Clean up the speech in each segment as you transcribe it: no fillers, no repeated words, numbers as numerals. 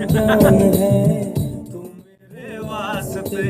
जान है तू मेरे वास्ते।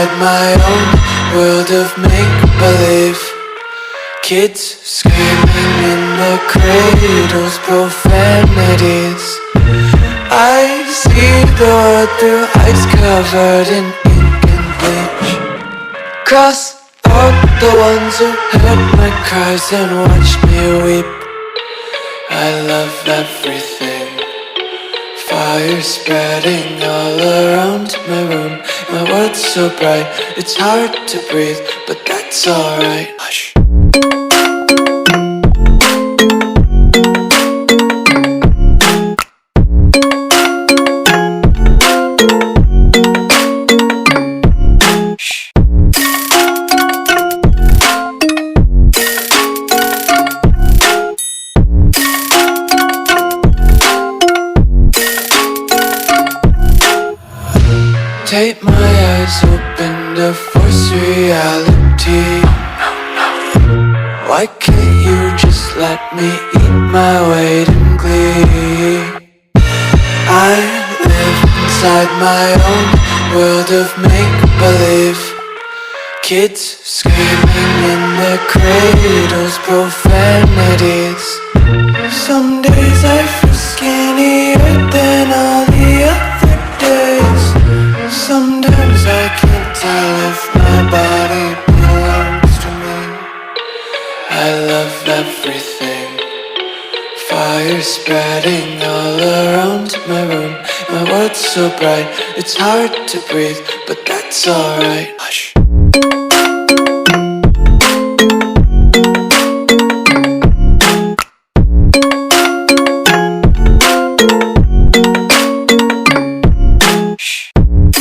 inside my own world of make-believe. Kids screaming in the cradles, profanities. I see the world through eyes covered in ink and bleach. Cross out the ones who heard my cries and watched me weep. I love everything. Fire spreading all around my room. My world's so bright, it's hard to breathe, but that's alright. Hush. Take my eyes open to force reality. Why can't you just let me eat my weight in glee? I live inside my own world of make-believe. Kids screaming in their cradles, profanities. Some days I feel skinnier than all the other days. Sometimes I can't tell if my body belongs to me. I love everything. Fire spreading all around my room. My world's so bright, it's hard to breathe, but that's alright.